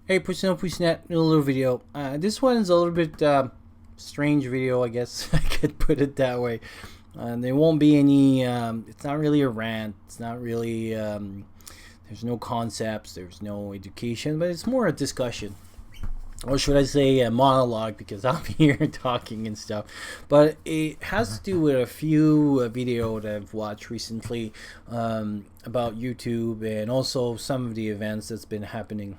Hey, Pushnet, new little video. This one's a little bit strange video, I guess I could put it that way. There won't be any, it's not really a rant, it's not really, there's no concepts, there's no education, but it's more a discussion. Or should I say a monologue, because I'm here talking and stuff. But it has to do with a few video that I've watched recently about YouTube, and also some of the events that's been happening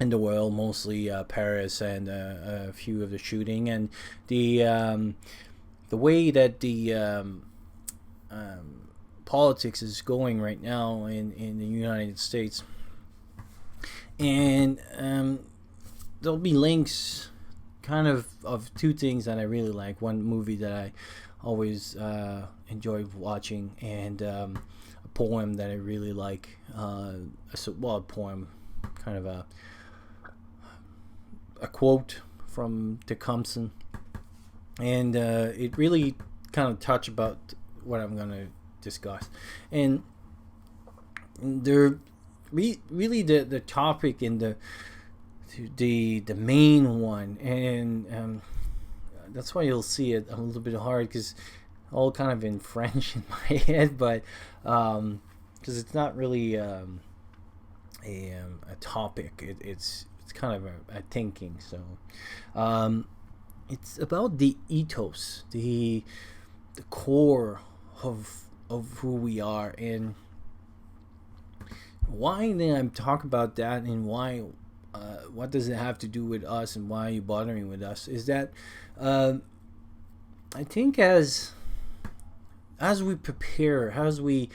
in the world, mostly Paris and a few of the shooting and the way that the politics is going right now in the United States. And there'll be links kind of two things that I really like. One movie that I always enjoy watching, and a poem that I really like. A poem, kind of a quote from Tecumseh, and it really kind of touched about what I'm gonna discuss. And really the topic in the main one, and that's why you'll see it a little bit hard, because all kind of in French in my head, but because it's not really a topic. It's kind of a thinking. So it's about the ethos, the core of who we are, and why then I'm talking about that, and why what does it have to do with us, and why are you bothering with us, is that I think as we prepare, as we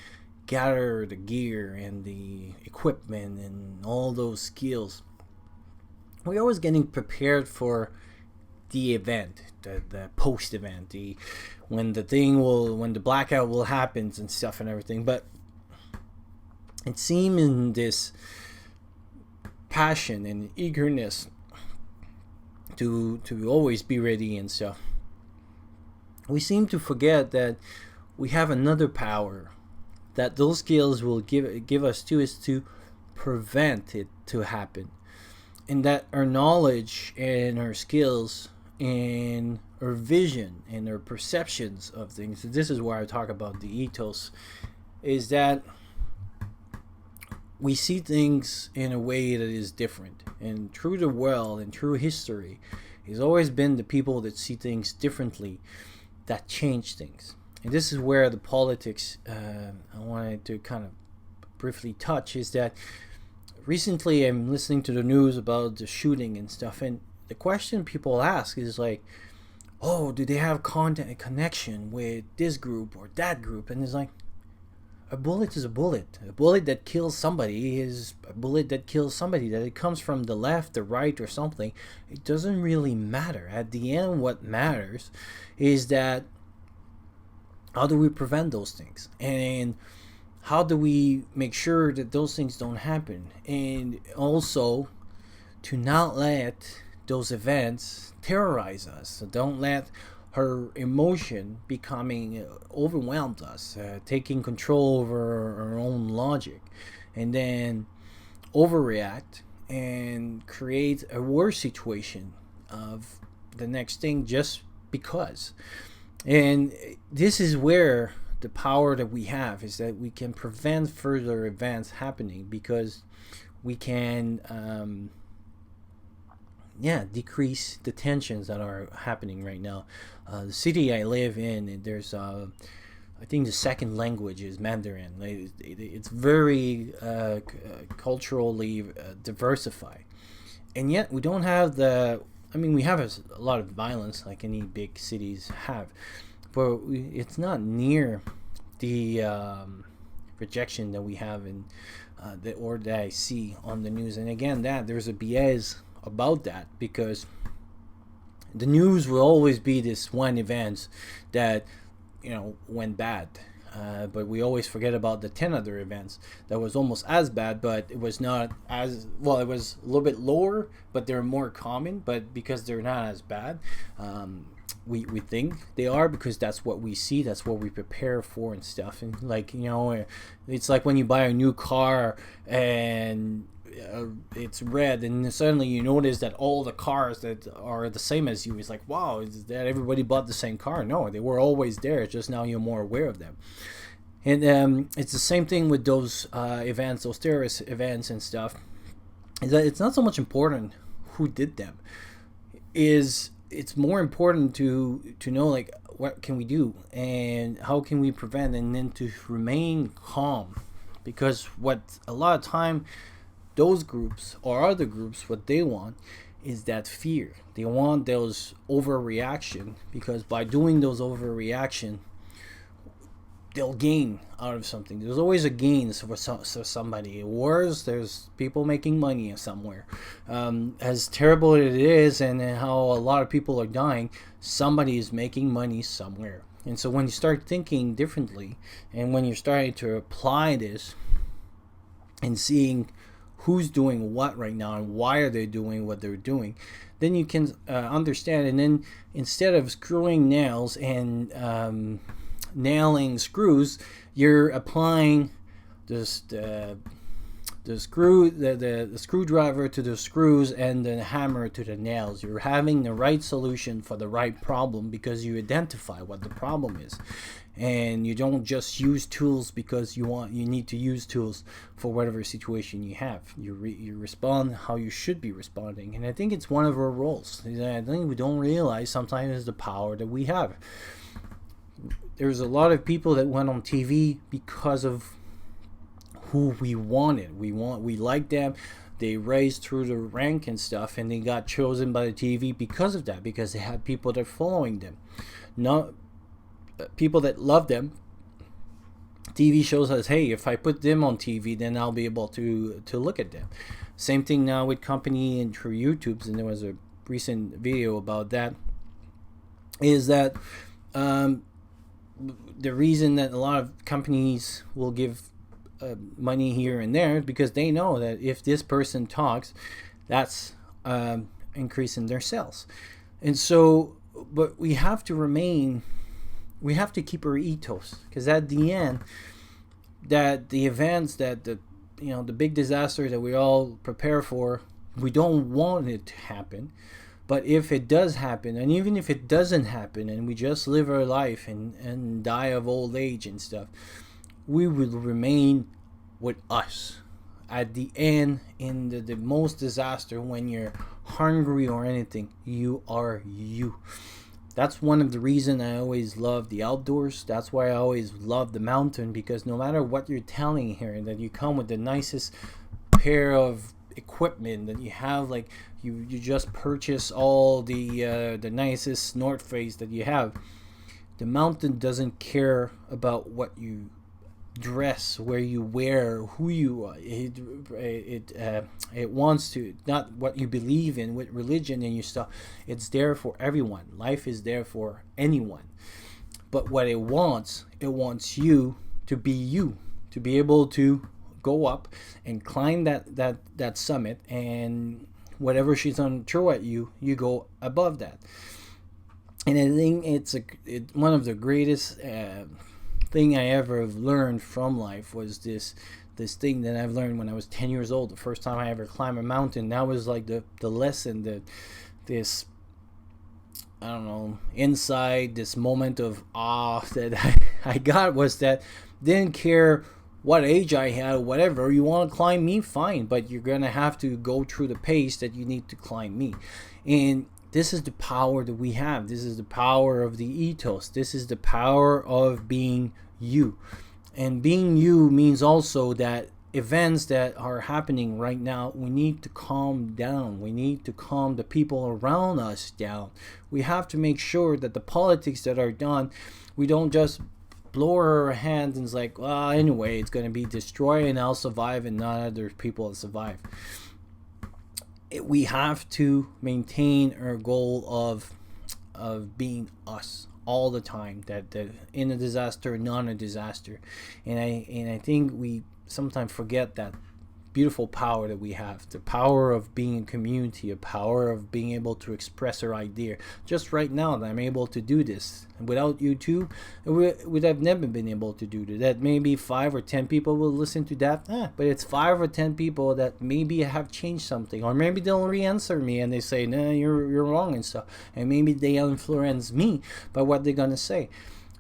gather the gear and the equipment and all those skills, we're always getting prepared for the event, the post event, when the blackout will happen and stuff and everything. But it seems in this passion and eagerness to always be ready and stuff, we seem to forget that we have another power that those skills will give us too, is to prevent it to happen. And that our knowledge and our skills and our vision and our perceptions of things, this is where I talk about the ethos, is that we see things in a way that is different. And through the world and through history, it's always been the people that see things differently that change things. And this is where the politics I wanted to kind of briefly touch, is that recently I'm listening to the news about the shooting and stuff, and the question people ask is like, oh, do they have connection with this group or that group? And it's like, a bullet is a bullet. A bullet that kills somebody is a bullet that kills somebody. That it comes from the left, the right, or something, it doesn't really matter. At the end, what matters is that how do we prevent those things, and how do we make sure that those things don't happen, and also to not let those events terrorize us. So don't let her emotion becoming overwhelmed us, taking control over our own logic, and then overreact and create a worse situation of the next thing just because. And this is where the power that we have is that we can prevent further events happening, because we can decrease the tensions that are happening right now. The city I live in, there's I think the second language is Mandarin. It's very culturally diversified, and yet we don't have we have a lot of violence like any big cities have, but it's not near the rejection that we have in that I see on the news. And again, that there's a BS about that, because the news will always be this one event that went bad, but we always forget about the 10 other events that was almost as bad, but it was not as well. It was a little bit lower, but they're more common. But because they're not as bad, we think they are, because that's what we see, that's what we prepare for and stuff. And it's like when you buy a new car and it's red, and suddenly you notice that all the cars that are the same as you, it's like, wow, is that everybody bought the same car? No, they were always there. It's just now you're more aware of them. And it's the same thing with those events, those terrorist events and stuff. Is that it's not so much important who did them. It's more important to know, like, what can we do and how can we prevent, and then to remain calm, because what a lot of time those groups or other groups, what they want is that fear. They want those overreaction, because by doing those overreaction, they'll gain out of something. There's always a gain for somebody. Wars, there's people making money somewhere. As terrible it is, and how a lot of people are dying, somebody is making money somewhere. And so when you start thinking differently, and when you're starting to apply this and seeing who's doing what right now and why are they doing what they're doing, then you can understand. And then instead of screwing nails and nailing screws, you're applying the screwdriver to the screws and the hammer to the nails. You're having the right solution for the right problem, because you identify what the problem is, and you don't just use tools because you need to use tools for whatever situation you have. You respond how you should be responding, and I think it's one of our roles. I think we don't realize sometimes the power that we have. There's a lot of people that went on TV because of who we wanted. We liked them. They raised through the rank and stuff, and they got chosen by the TV because of that, because they had people that are following them, not people that love them. TV shows us, hey, if I put them on TV, then I'll be able to look at them. Same thing now with company and through YouTubes, and there was a recent video about that. Is that the reason that a lot of companies will give money here and there is because they know that if this person talks, that's increasing their sales. And so, but we have to keep our ethos, because at the end, that the events that the big disaster that we all prepare for, we don't want it to happen. But if it does happen, and even if it doesn't happen, and we just live our life and die of old age and stuff, we will remain with us. At the end, in the most disaster, when you're hungry or anything, you are you. That's one of the reasons I always love the outdoors. That's why I always love the mountain, because no matter what you're telling here, that you come with the nicest pair of equipment that you have, like you just purchase all the nicest North Face that you have, the mountain doesn't care about what you dress, where you wear, who you are. It wants to, not what you believe in with religion and your stuff. It's there for everyone. Life is there for anyone. But what it wants you to be you, to be able to go up and climb that summit, and whatever she's gonna throw at you, you go above that. And I think it's one of the greatest thing I ever learned from life was this thing that I've learned when I was 10 years old. The first time I ever climbed a mountain, that was like the lesson, that this, I don't know, inside this moment of awe that I got, was that didn't care what age I had, whatever. You want to climb me, fine, but you're gonna have to go through the pace that you need to climb me. And this is the power that we have. This is the power of the ethos. This is the power of being you. And being you means also that events that are happening right now, we need to calm down. We need to calm the people around us down. We have to make sure that the politics that are done, we don't just blow our hands and it's like, well, anyway, it's going to be destroyed and I'll survive and not other people will survive. We have to maintain our goal of being us all the time, that in a disaster, not a disaster. And I think we sometimes forget that beautiful power that we have, the power of being in community, a power of being able to express our idea. Just right now that I'm able to do this. Without YouTube, would have never been able to do that. Maybe 5 or 10 people will listen to that, but it's 5 or 10 people that maybe have changed something, or maybe they'll re-answer me and they say, no, you're wrong and stuff, and maybe they influence me by what they're gonna say.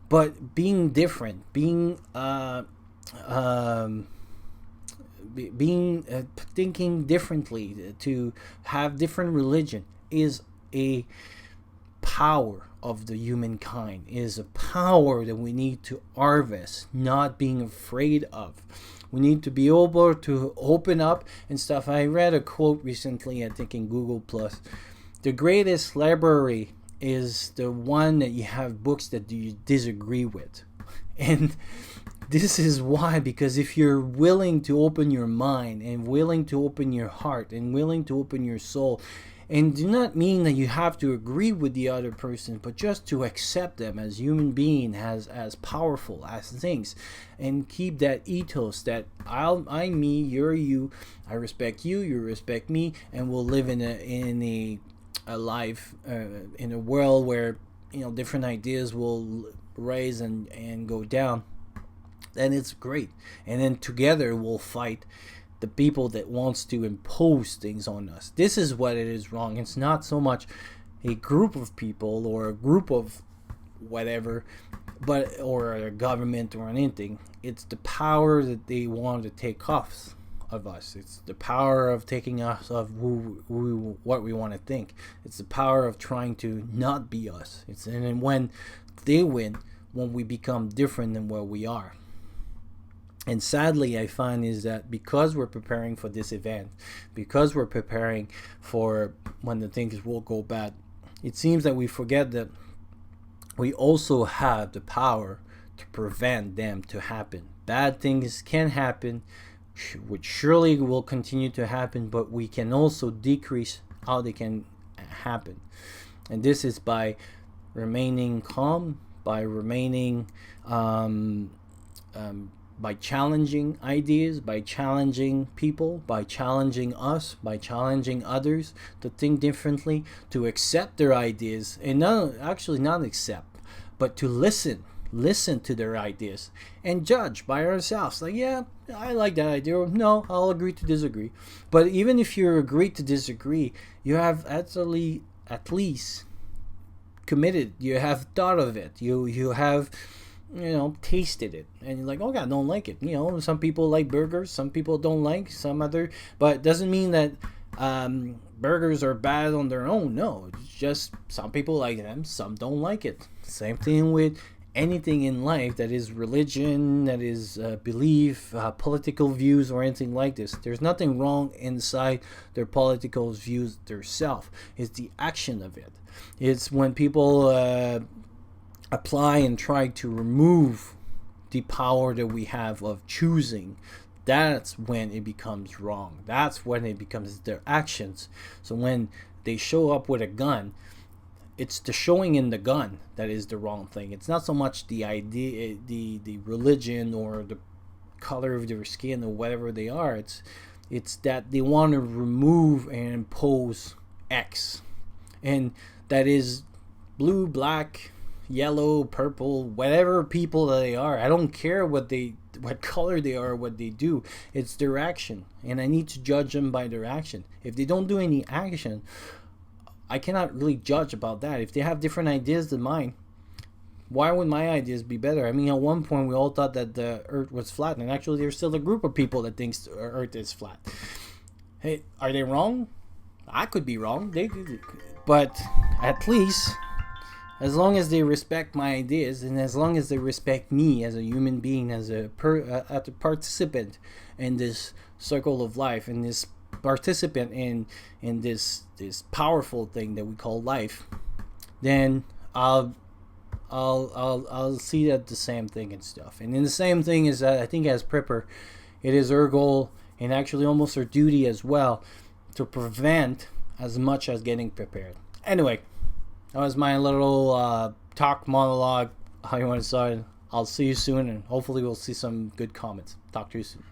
But being different, being thinking differently, to have different religion, is a power of the humankind, is a power that we need to harvest, not being afraid of. We need to be able to open up and stuff. I read a quote recently, I think in Google Plus. The greatest library is the one that you have books that you disagree with. And this is why, because if you're willing to open your mind and willing to open your heart and willing to open your soul, and do not mean that you have to agree with the other person, but just to accept them as human being, as powerful as things, and keep that ethos that I'm me, you're you, I respect you, you respect me, and we'll live in a life in a world where different ideas will rise and go down. Then it's great, and then together we'll fight the people that wants to impose things on us. This is what it is wrong. It's not so much a group of people or a group of whatever, or a government or anything. It's the power that they want to take off of us. It's the power of taking us of what we want to think. It's the power of trying to not be us. And when they win, when we become different than what we are. And sadly, I find is that because we're preparing for this event, because we're preparing for when the things will go bad, it seems that we forget that we also have the power to prevent them to happen. Bad things can happen, which surely will continue to happen, but we can also decrease how they can happen. And this is by remaining calm, by remaining by challenging ideas, by challenging people, by challenging us, by challenging others to think differently, to accept their ideas, and not accept, but to listen to their ideas and judge by ourselves. Like, yeah, I like that idea. No, I'll agree to disagree. But even if you agree to disagree, you have actually at least committed. You have thought of it. You have tasted it, and you're like, okay, I don't like it. Some people like burgers, some people don't like some other, but it doesn't mean that burgers are bad on their own. No, it's just some people like them, some don't like it. Same thing with anything in life that is religion, that is belief, political views, or anything like this. There's nothing wrong inside their political views themselves. It's the action of it. It's when people apply and try to remove the power that we have of choosing. That's when it becomes wrong. That's when it becomes their actions. So when they show up with a gun, it's the showing in the gun that is the wrong thing. It's not so much the idea, the religion, or the color of their skin, or whatever they are. It's that they want to remove and impose X, and that is blue, black, yellow, purple, whatever people that they are. I don't care what color they are, what they do. It's their action, and I need to judge them by their action. If they don't do any action, I cannot really judge about that. If they have different ideas than mine, why would my ideas be better? I mean, at one point we all thought that the earth was flat, and actually there's still a group of people that thinks the earth is flat. Hey, are they wrong? I could be wrong, but at least as long as they respect my ideas, and as long as they respect me as a human being, as a participant in this circle of life, and this participant in this powerful thing that we call life, then I'll see that the same thing and stuff. And then the same thing is that I think as prepper, it is our goal, and actually almost our duty as well, to prevent as much as getting prepared. Anyway, that was my little talk monologue, how you want to start. I'll see you soon, and hopefully we'll see some good comments. Talk to you soon.